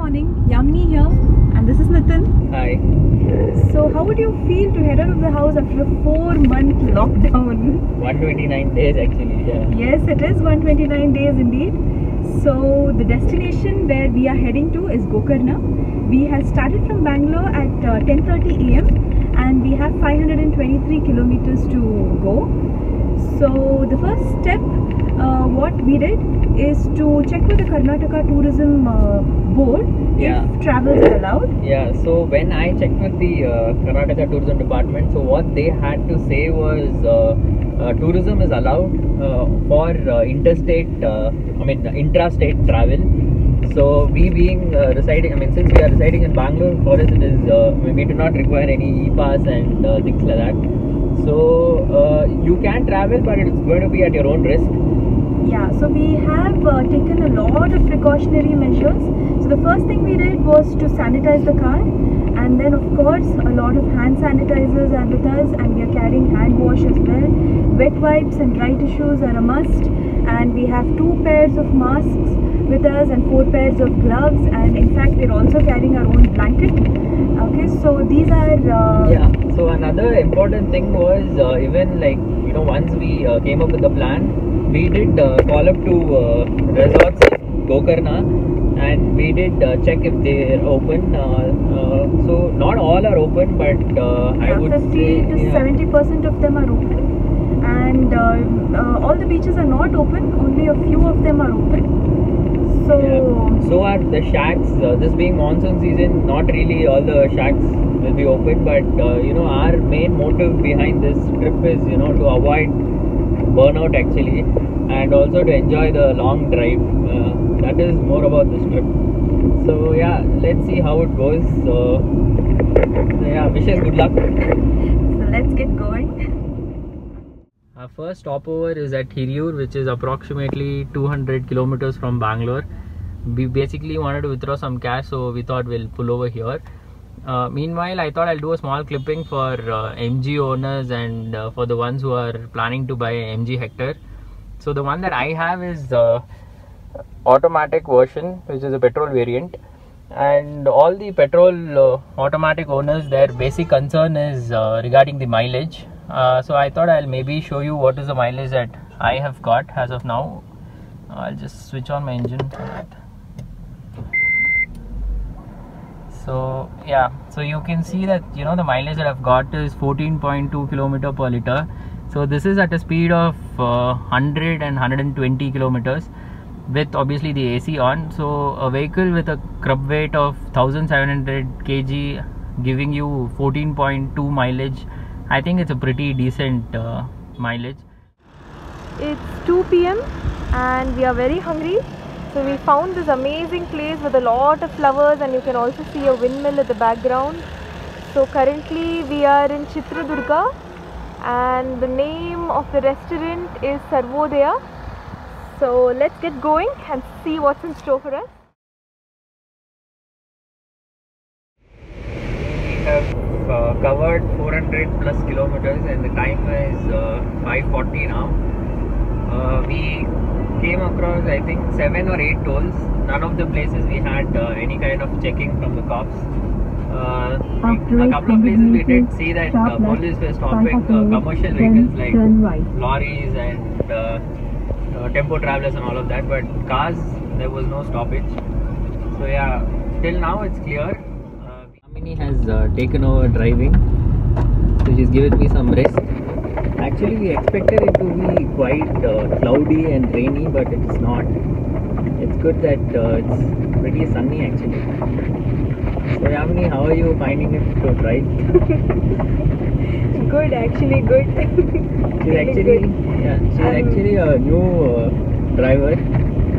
morning, Yamini here, and this is Nitin. Hi. So, how would you feel to head out of the house after a 4-month lockdown? 129 days actually, yeah. Yes, it is 129 days indeed. So, the destination where we are heading to is Gokarna. We have started from Bangalore at 10:30 am and we have 523 kilometers to go. So, the first step, what we did is to check with the Karnataka Tourism Board if travels are allowed. Yeah, so when I checked with the Karnataka Tourism Department, so what they had to say was tourism is allowed for intrastate travel. So we being residing, since we are residing in Bangalore, for us it is, we do not require any e-pass and things like that. So you can travel, but it's going to be at your own risk. Yeah, so we have taken a lot of precautionary measures. So the first thing we did was to sanitize the car, and then of course a lot of hand sanitizers are with us, and we are carrying hand wash as well. Wet wipes and dry tissues are a must, and we have 2 pairs of masks with us and 4 pairs of gloves, and in fact we're also carrying our own blanket. Okay, so these are yeah, so another important thing was once we came up with the plan, we did call up to resorts in Gokarna, and we did check if they are open. So not all are open, but I would 50 say to 70% of them are open, and all the beaches are not open. Only a few of them are open. So are the shacks. This being monsoon season, not really all the shacks will be open, but our main motive behind this trip is to avoid burnout actually, and also to enjoy the long drive. That is more about this trip. So yeah, let's see how it goes. So yeah, wishes good luck. So let's get going. Our first stopover is at Hiriyur, which is approximately 200 kilometers from Bangalore. We basically wanted to withdraw some cash, so we thought we'll pull over here. Meanwhile, I thought I'll do a small clipping for MG owners and for the ones who are planning to buy an MG Hector. So the one that I have is automatic version, which is a petrol variant. And all the petrol automatic owners, their basic concern is regarding the mileage. So I thought I'll maybe show you what is the mileage that I have got as of now. I'll just switch on my engine for that. So yeah, so you can see that the mileage that I've got is 14.2 kilometer per liter. So this is at a speed of 100 and 120 kilometers with obviously the AC on. So a vehicle with a curb weight of 1700 kg giving you 14.2 mileage, I think it's a pretty decent mileage. It's 2 p.m. and we are very hungry. So we found this amazing place with a lot of flowers, and you can also see a windmill at the background. So currently we are in Chitradurga, and the name of the restaurant is Sarvodaya. So let's get going and see what's in store for us. We have covered 400 plus kilometers, and the time is 5:40 now. We came across, I think, 7 or 8 tolls. None of the places we had any kind of checking from the cops. A couple of places we did see that police were stopping commercial vehicles like lorries and tempo travelers and all of that, but cars, there was no stoppage. So yeah, till now it's clear. Yamini has taken over driving, so she's given me some rest. Actually, we expected it to be quite cloudy and rainy, but it's not. It's good that it's pretty sunny actually. So Yamini, how are you finding it to drive? Good, actually good. She's actually a new driver.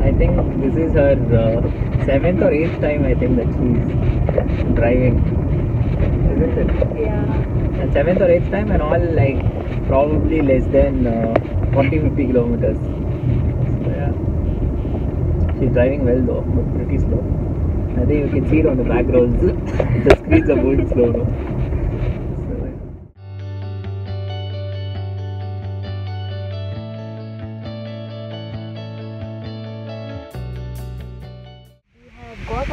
I think this is her 7th or 8th time, I think, that she's driving, isn't it? Yeah. And 7th or 8th time, and all like probably less than 40-50 kilometers. So yeah, she's driving well though, but pretty slow. I think you can see it on the back roads. The speeds are going slow now.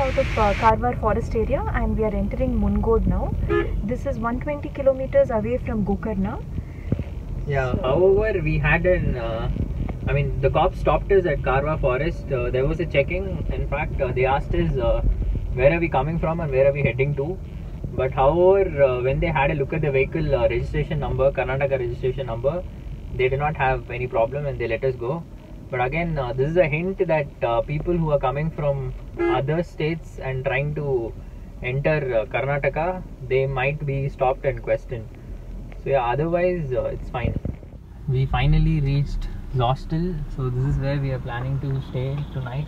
out of Karwar forest area and we are entering Mungod now. This is 120 kilometers away from Gokarna. Yeah, however, we had the cops stopped us at Karwar forest. There was a checking. In fact, they asked us where are we coming from and where are we heading to. But however, when they had a look at the vehicle registration number, Karnataka registration number, they did not have any problem and they let us go. But again, this is a hint that people who are coming from other states and trying to enter Karnataka, they might be stopped and questioned. So yeah, otherwise it's fine. We finally reached Zostel. So this is where we are planning to stay tonight.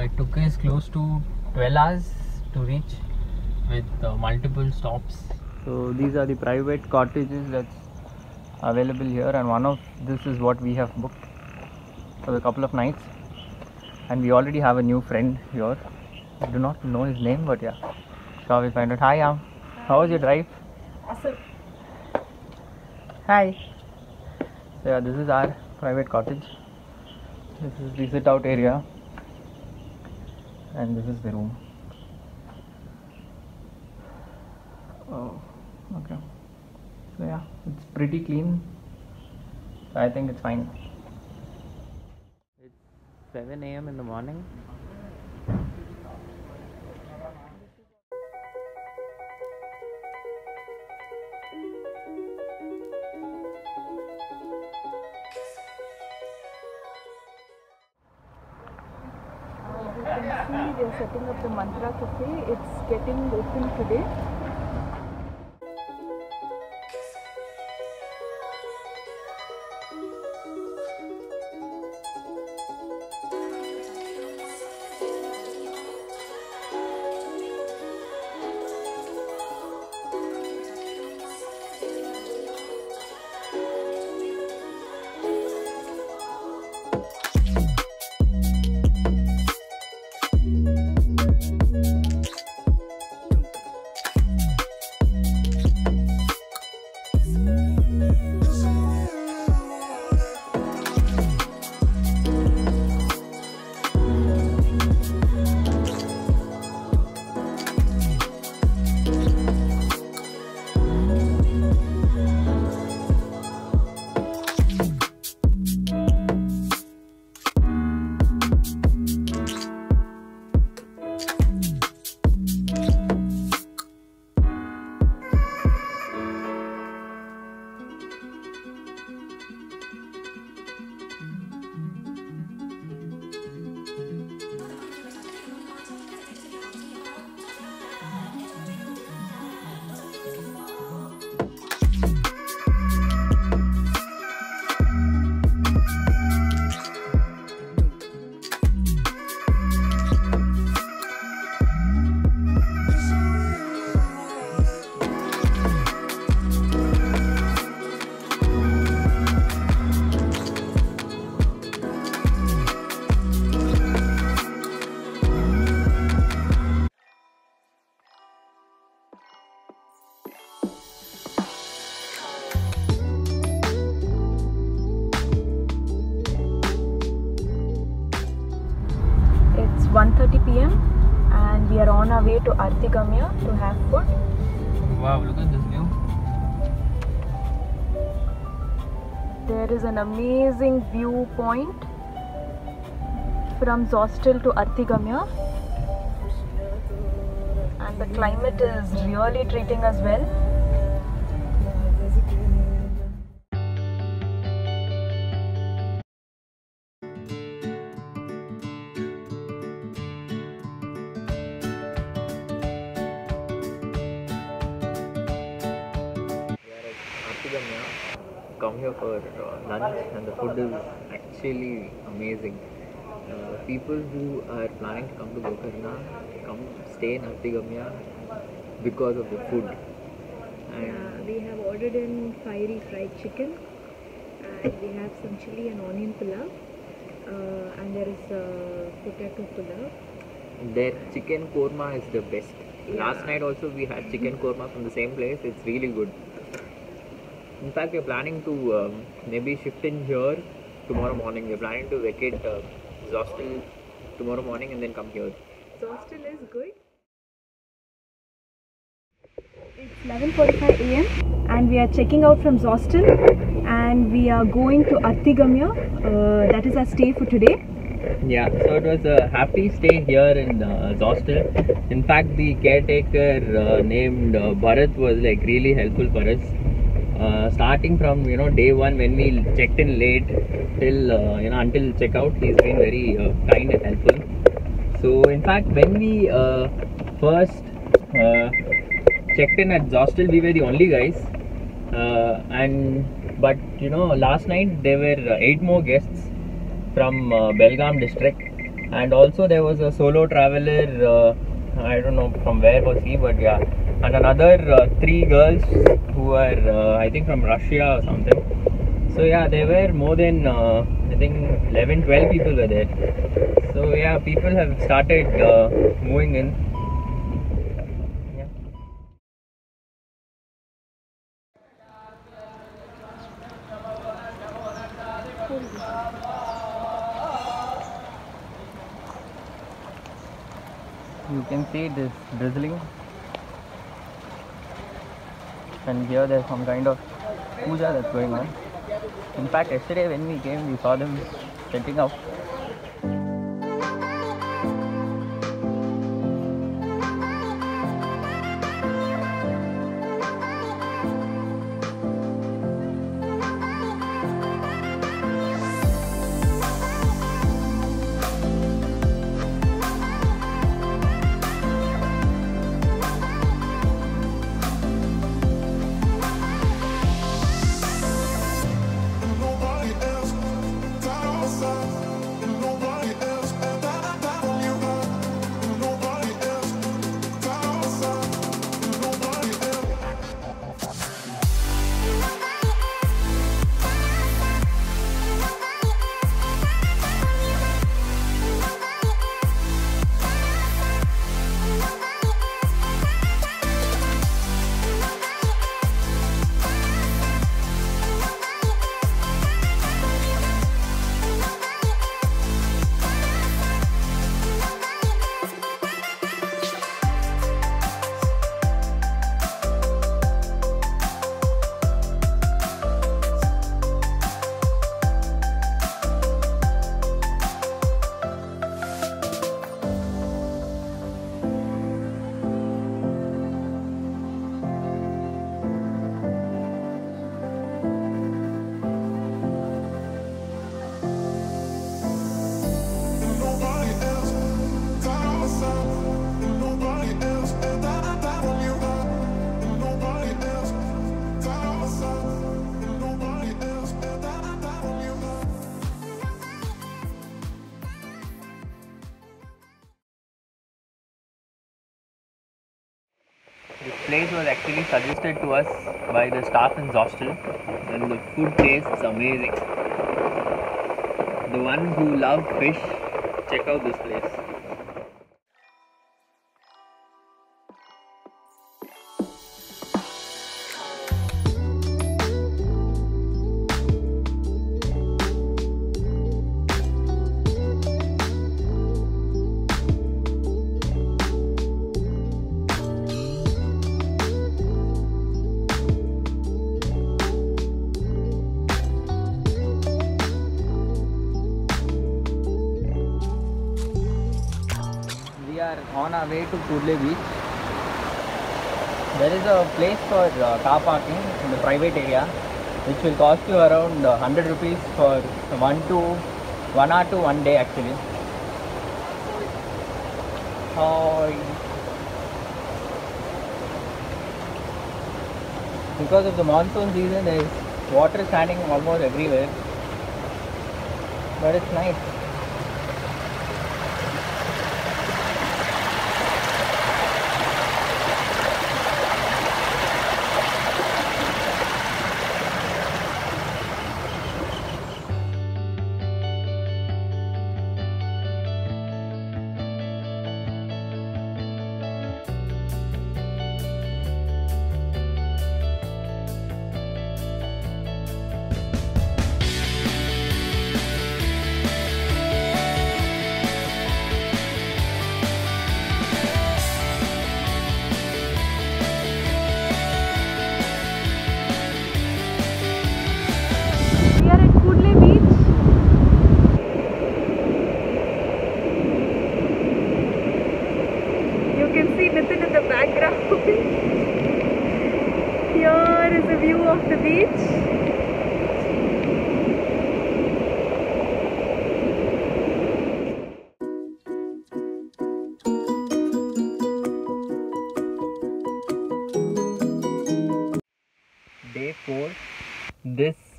It took us close to 12 hours to reach with multiple stops. So these are the private cottages that's available here, and one of this is what we have booked for a couple of nights. And we already have a new friend here. I do not know his name, but yeah, so we'll find out. Hi, how was your drive? Awesome. Hi. So yeah, this is our private cottage. This is the sit out area and this is the room. Oh, okay. So yeah, it's pretty clean. So I think it's fine. It's 7 a.m. in the morning. You can see they are setting up the Mantra Cafe. It's getting open today. It's 1:30 p.m. and we are on our way to Artigamya to have food. Wow, look at this view. There is an amazing viewpoint from Zostel to Artigamya, and the climate is really treating us well. Come here for lunch and the food is actually amazing. People who are planning to come to Gokarna come stay in Artigamya because of the food. And We have ordered in fiery fried chicken, and we have some chili and onion pulao, and there is potato pulao. their chicken korma is the best. Last night also we had chicken korma from the same place. It's really good. In fact, we're planning to maybe shift in here tomorrow morning. We're planning to vacate Zostel tomorrow morning and then come here. Zostel is good. It's 11:45 a.m. and we are checking out from Zostel and we are going to Artigamya. That is our stay for today. Yeah, so it was a happy stay here in Zostel. In fact, the caretaker named Bharat was like really helpful for us. Starting from day one when we checked in late till until checkout, he's been very kind and helpful. So in fact, when we first checked in at Zostel, we were the only guys, but last night there were 8 more guests from Belgaum district, and also there was a solo traveler. I don't know from where was he, but yeah, and another 3 girls who were I think from Russia or something. So yeah, there were more than I think 11-12 people were there. So yeah, people have started moving in. Yeah. You can see this drizzling, and here there's some kind of puja that's going on. In fact, yesterday when we came, we saw them setting up. This place was actually suggested to us by the staff in Zostel, and the food tastes amazing. The ones who love fish, check out this place. We are on our way to Kudle Beach. There is a place for car parking in the private area, which will cost you around 100 rupees for 1 hour to 1 day actually. Because of the monsoon season, there is water standing almost everywhere, but it's nice.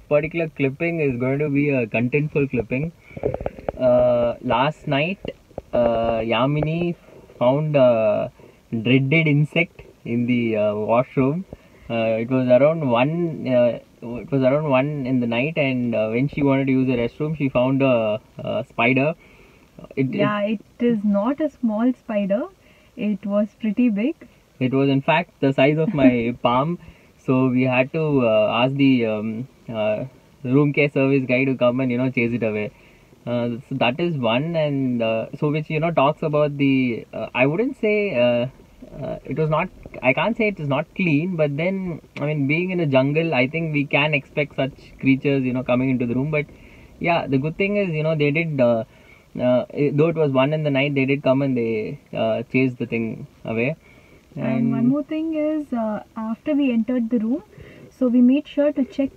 particular clipping is going to be a contentful clipping. Last night, Yamini found a dreaded insect in the washroom. It was around one. It was around 1 in the night, and when she wanted to use the restroom, she found a spider. It is not a small spider. It was pretty big. It was in fact the size of my palm. So we had to ask the room care service guy to come and chase it away. So that is one, and so which talks about the. I wouldn't say it was not. I can't say it is not clean, but then I mean, being in a jungle, I think we can expect such creatures coming into the room. But yeah, the good thing is they did. Though it was 1 in the night, they did come and they chased the thing away. And one more thing is, after we entered the room, so we made sure to check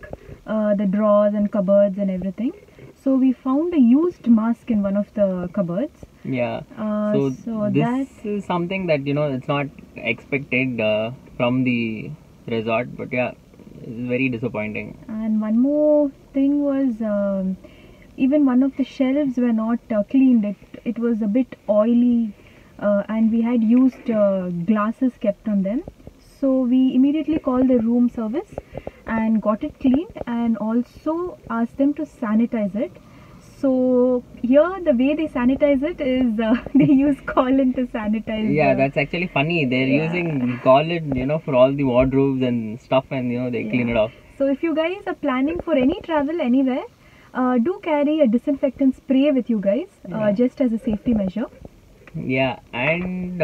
the drawers and cupboards and everything. So we found a used mask in one of the cupboards. Yeah. So this is something that it's not expected from the resort, but yeah, it's very disappointing. And one more thing was, even one of the shelves were not cleaned. It was a bit oily, and we had used glasses kept on them. So we immediately called the room service and got it cleaned, and also asked them to sanitize it. So here the way they sanitize it is they use Collin to sanitize. Yeah, that's actually funny. They're using Collin, for all the wardrobes and stuff, and they clean it off. So if you guys are planning for any travel anywhere, do carry a disinfectant spray with you guys, just as a safety measure. Yeah, and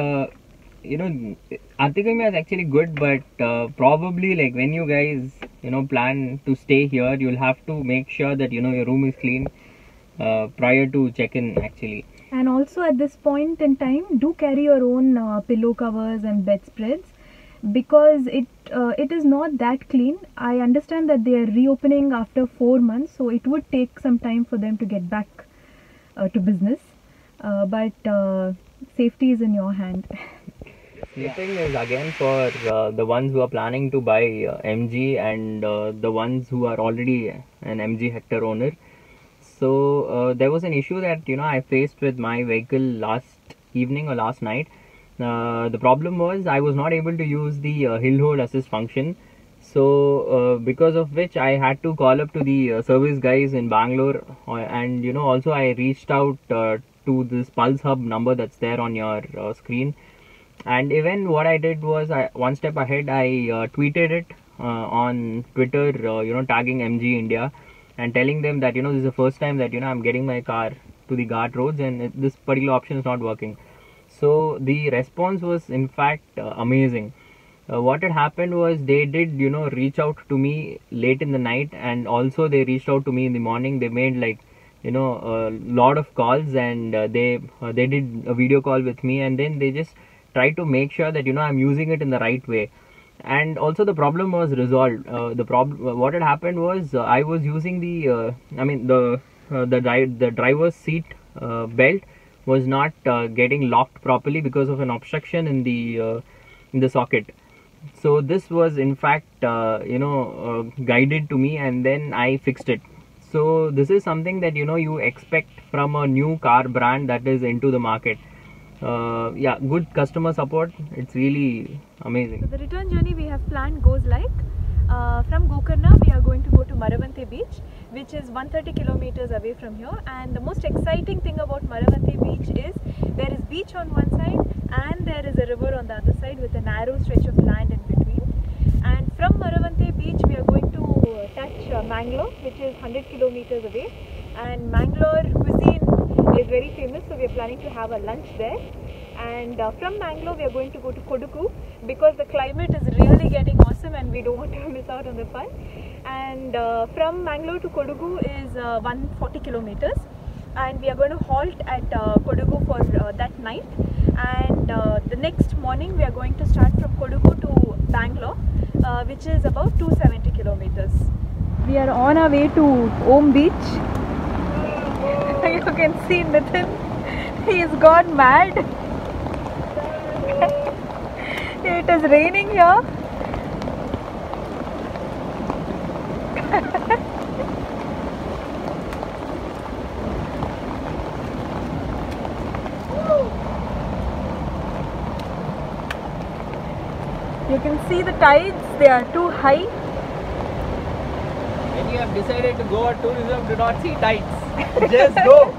Arthikami is actually good, but probably like when you guys plan to stay here, you'll have to make sure that your room is clean prior to check-in actually. And also at this point in time, do carry your own pillow covers and bedspreads, because it is not that clean. I understand that they are reopening after 4 months, so it would take some time for them to get back to business, but safety is in your hand. The thing is again for the ones who are planning to buy MG and the ones who are already an MG Hector owner. So there was an issue that I faced with my vehicle last evening or last night. The problem was I was not able to use the hill hold assist function. So because of which I had to call up to the service guys in Bangalore, and also I reached out to this Pulse Hub number that's there on your screen. And even what I did was, one step ahead, I tweeted it on Twitter, tagging MG India and telling them that this is the first time that I'm getting my car to the Ghat roads, and this particular option is not working. So the response was in fact amazing. What had happened was they did reach out to me late in the night, and also they reached out to me in the morning. They made like a lot of calls, and they did a video call with me, and then they just tried to make sure that I'm using it in the right way. And also the problem was resolved. What had happened was I was using the the driver's seat belt was not getting locked properly because of an obstruction in the socket. So this was in fact guided to me, and then I fixed it. So this is something that you expect from a new car brand that is into the market. Yeah, good customer support. It's really amazing. So the return journey we have planned goes like, from Gokarna we are going to go to Maravante beach, which is 130 kilometers away from here. And the most exciting thing about Maravante beach is there is beach on one side and there is a river on the other side with a narrow stretch of land in between. And from Maravante beach we are going to touch Mangalore, which is 100 kilometers away. And Mangalore cuisine is very famous, so we are planning to have a lunch there. And from Mangalore we are going to go to Kodugu, because the climate is really getting awesome and we don't want to miss out on the fun. And from Mangalore to Kodugu is 140 kilometers, and we are going to halt at Kodugu for that night. And the next morning we are going to start from Kodugu to Bangalore, which is about 270 kilometers. We are on our way to Om Beach. You can see Nitin, he's gone mad. It is raining here. You can see the tides, they are too high. When you have decided to go on tourism, do not see tides. Just go.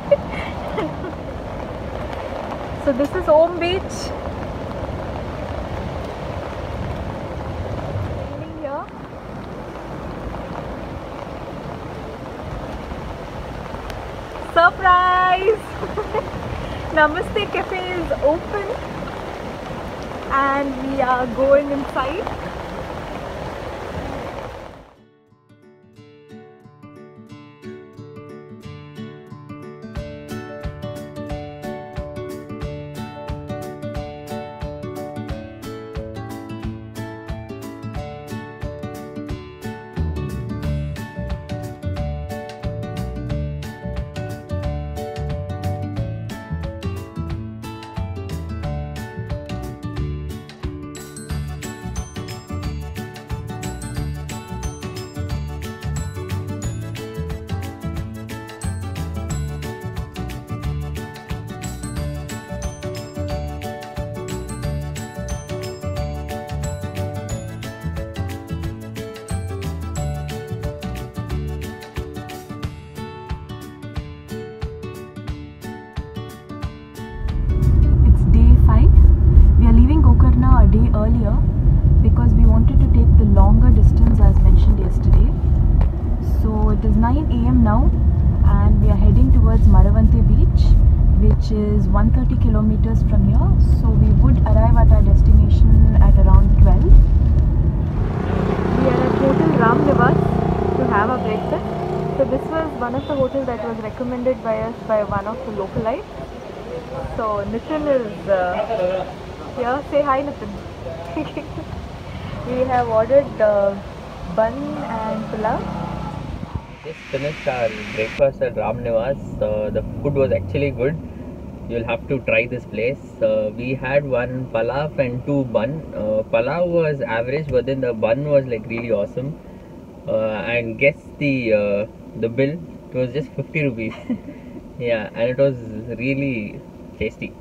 So this is Om Beach. Raining here. Surprise! Namaste Cafe is open and we are going inside. Earlier because we wanted to take the longer distance as mentioned yesterday. So it is 9 AM now and we are heading towards Maravante Beach, which is 130 kilometers from here. So we would arrive at our destination at around 12. We are at Hotel Ram Nivas to have a breakfast. So this was one of the hotels that was recommended by us by one of the localites. So Nitin is here. Say hi, Nitin. We have ordered bun and pulao. Just finished our breakfast at Ram Nivas. The food was actually good. You'll have to try this place. We had one palaf and two bun. Palaf was average, but then the bun was like really awesome. And guess the bill. It was just 50 rupees. Yeah, and it was really tasty.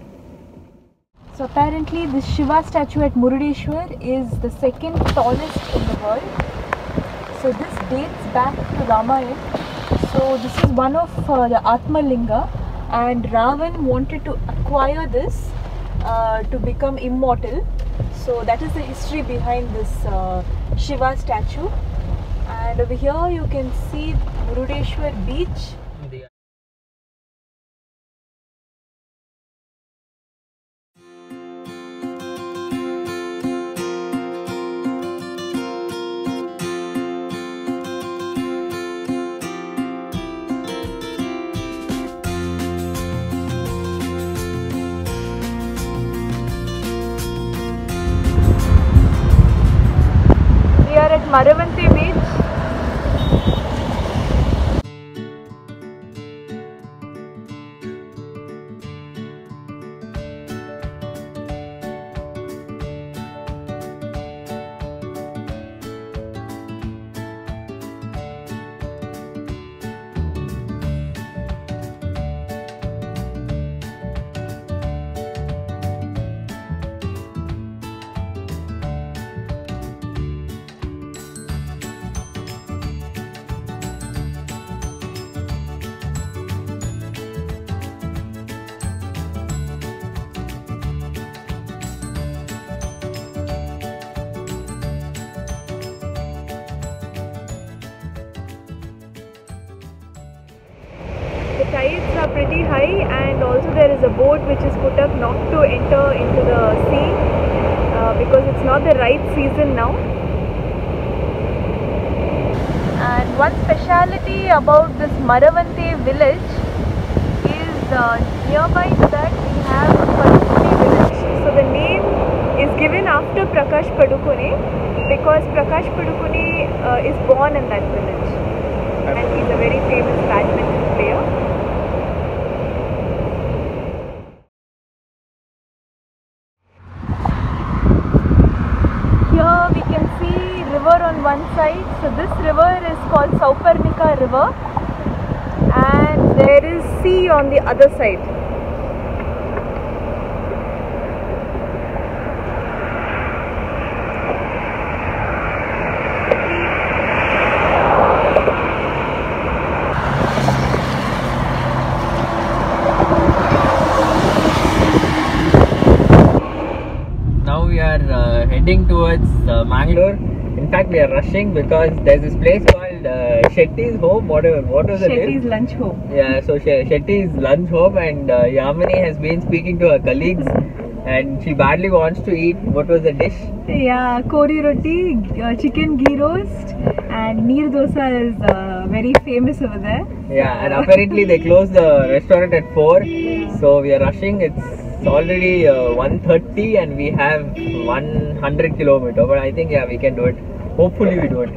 So apparently this Shiva statue at Murudeshwar is the second tallest in the world. So this dates back to Ramayana. So this is one of the Atmalinga, and Ravan wanted to acquire this to become immortal. So that is the history behind this Shiva statue. And over here you can see Murudeshwar beach. We are at Maravante Beach. The tides are pretty high, and also there is a board which is put up not to enter into the sea because it's not the right season now. And one speciality about this Maravante village is nearby to that we have Padukone village. So the name is given after Prakash Padukone because Prakash Padukone is born in that village, and he's a very famous badminton player. Here we can see river on one side. So this river is called Sauparnika river, and there is sea on the other side. heading towards Mangalore. In fact, we are rushing because there's this place called Shetty's Home. What was the name? Shetty's Lunch Home. Yeah, so Shetty's Lunch Home, and Yamini has been speaking to her colleagues, and she badly wants to eat. What was the dish? Yeah, kori roti, chicken ghee roast, and neer dosa is very famous over there. Yeah, and apparently they closed the restaurant at 4, so we are rushing. It's already 1:30 and we have 100 kilometers, but I think yeah, we can do it. Hopefully we do it.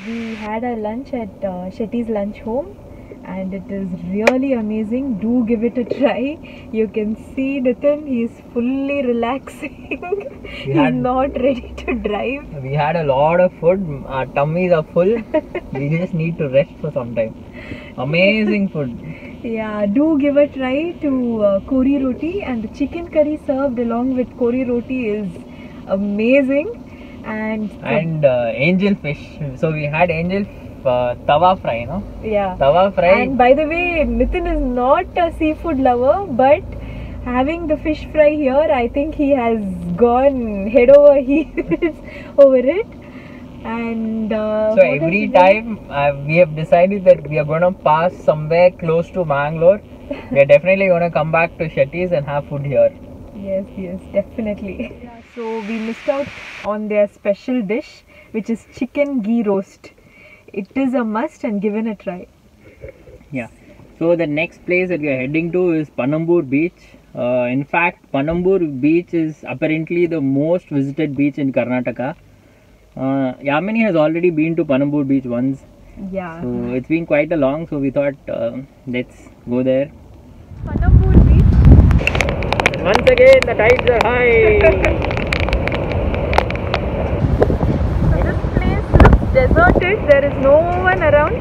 We had our lunch at Shetty's Lunch Home, and it is really amazing. Do give it a try. You can see Nitin, he is fully relaxing. He's not ready to drive. We had a lot of food. Our tummies are full. We just need to rest for some time. Amazing food. Yeah, do give a try to kori roti, and the chicken curry served along with kori roti is amazing. And angel fish. So we had angel tawa fry, no? Yeah. Tawa fry. And by the way, Nitin is not a seafood lover, but having the fish fry here, I think he has gone head over heels over it. And so every time we have decided that we are going to pass somewhere close to Mangalore, we are definitely going to come back to Shetty's and have food here. Yes, definitely. Yeah, so we missed out on their special dish, which is chicken ghee roast. It is a must, and given a try. Yeah. So the next place that we are heading to is Panambur Beach. In fact, Panambur Beach is apparently the most visited beach in Karnataka. Yamini has already been to Panambur Beach once. Yeah. So it's been quite a long, so we thought let's go there. Panambur Beach. Once again, the tides are high. So this place looks deserted. There is no one around.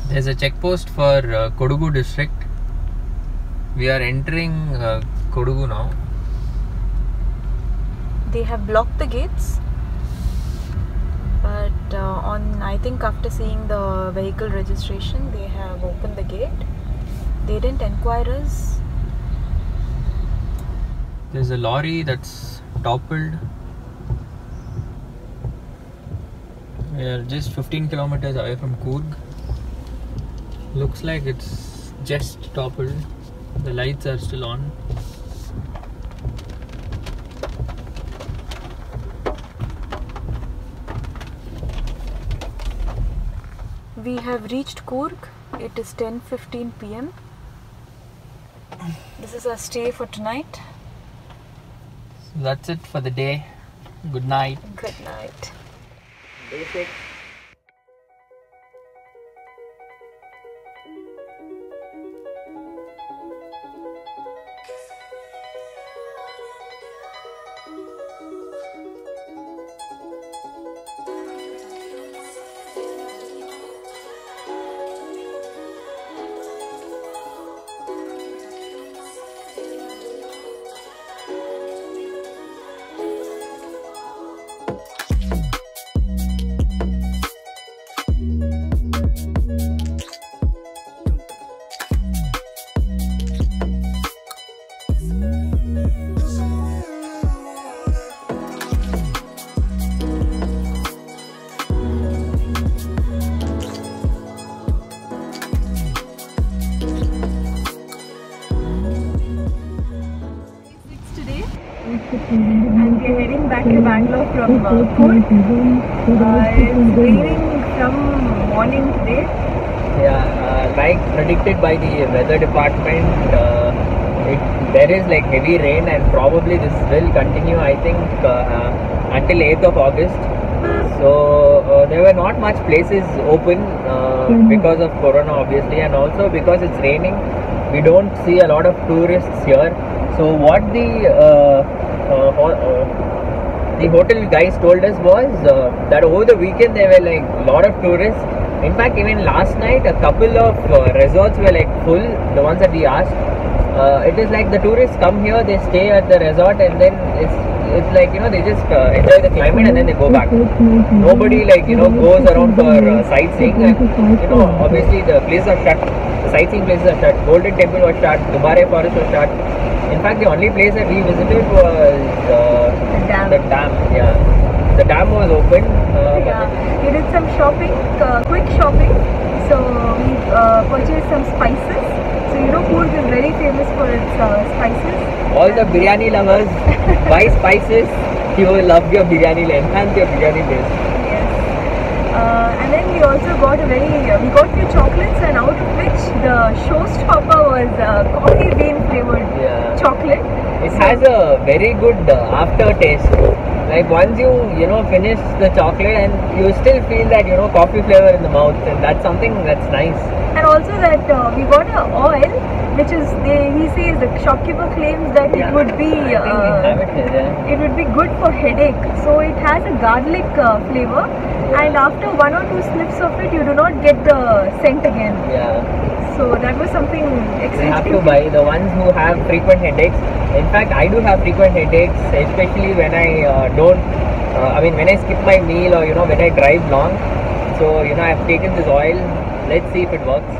There's a check post for Kodagu district. We are entering Kodagu now. They have blocked the gates, but I think after seeing the vehicle registration, they have opened the gate. They didn't inquire us. There's a lorry that's toppled. We are just 15 kilometers away from Coorg. Looks like it's just toppled. The lights are still on. We have reached Coorg. It is 10:15 p.m. This is our stay for tonight. So that's it for the day. Good night. Good night. Day 6. from Kurd. It's raining from morning today. Yeah, like predicted by the weather department, there is like heavy rain, and probably this will continue, I think, until 8th of August. So there were not much places open because of Corona, obviously, and also because it's raining, we don't see a lot of tourists here. So what the hotel guys told us was that over the weekend there were like a lot of tourists. In fact, even last night, a couple of resorts were like full, the ones that we asked. It is like the tourists come here, they stay at the resort, and then it's like, you know, they just enjoy the climate and then they go back. Nobody, like, you know, goes around for sightseeing, and, you know, obviously the places are shut. The sightseeing places are shut. Golden Temple was shut. Dubare Forest was shut. In fact, the only place that we visited was the dam. Yeah, the dam was open. We did some shopping, quick shopping. So we purchased some spices. So you know, Kurd is very famous for its spices. All the biryani lovers, buy spices. You will love your biryani, enhance your biryani taste. Yes. And then we also got we got few chocolates, and out of which the showstopper was coffee bean flavored chocolate. It has a very good aftertaste. Like once you know, finish the chocolate, and you still feel that, you know, coffee flavor in the mouth, and that's something that's nice. And also that we got an oil, which is he says, the shopkeeper claims that it would be it would be good for headache. So it has a garlic flavor, and after 1 or 2 sniffs of it, you do not get the scent again. Yeah. So that was something exciting. You have to buy the ones who have frequent headaches. In fact, I do have frequent headaches, especially when I when I skip my meal, or, you know, when I drive long. So, you know, I've taken this oil. Let's see if it works.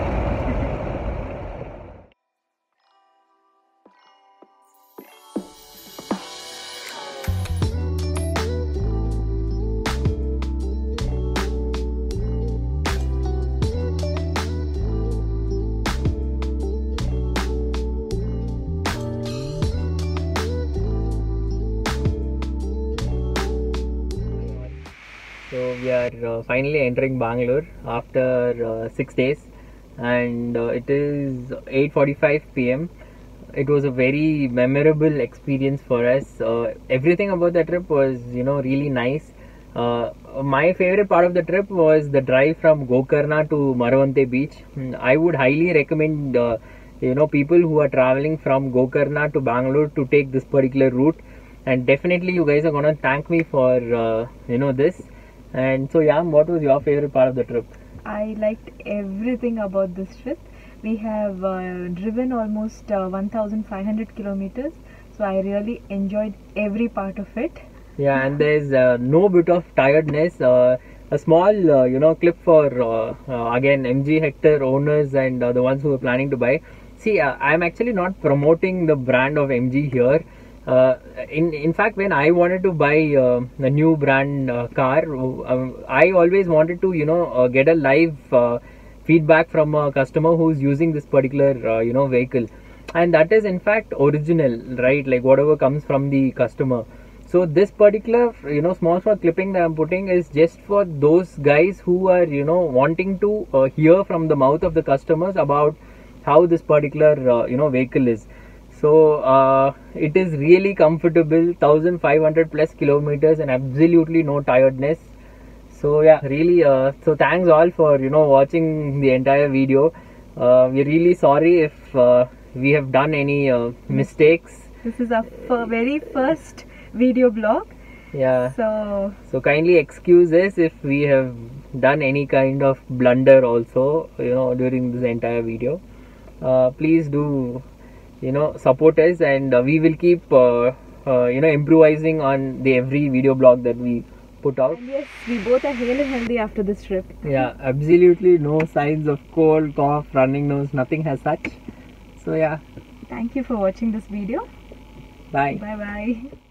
So we are finally entering Bangalore after 6 days, and it is 8:45 p.m. It was a very memorable experience for us. Everything about the trip was, you know, really nice. My favorite part of the trip was the drive from Gokarna to Maravante beach. I would highly recommend you know, people who are traveling from Gokarna to Bangalore to take this particular route, and definitely you guys are gonna thank me for you know, this. And so, Yam, what was your favorite part of the trip? I liked everything about this trip. We have driven almost 1,500 kilometers, so I really enjoyed every part of it. Yeah, and there's no bit of tiredness. A small, you know, clip for again MG Hector owners and the ones who are planning to buy. See, I'm actually not promoting the brand of MG here. In fact, when I wanted to buy a new brand car, I always wanted to, you know, get a live feedback from a customer who's using this particular you know, vehicle, and that is in fact original, right? Like whatever comes from the customer. So this particular, you know, small clipping that I'm putting is just for those guys who are, you know, wanting to hear from the mouth of the customers about how this particular you know, vehicle is. So it is really comfortable, 1,500 plus kilometers, and absolutely no tiredness. So yeah, really so thanks all for, you know, watching the entire video. We're really sorry if we have done any mistakes. This is our very first video blog. Yeah. So kindly excuse us if we have done any kind of blunder also, you know, during this entire video. Please do, you know, support us, and we will keep you know, improvising on the every video blog that we put out. And yes, we both are hale and healthy after this trip. Yeah, absolutely no signs of cold, cough, running nose, nothing as such. So yeah, thank you for watching this video. bye. Bye bye.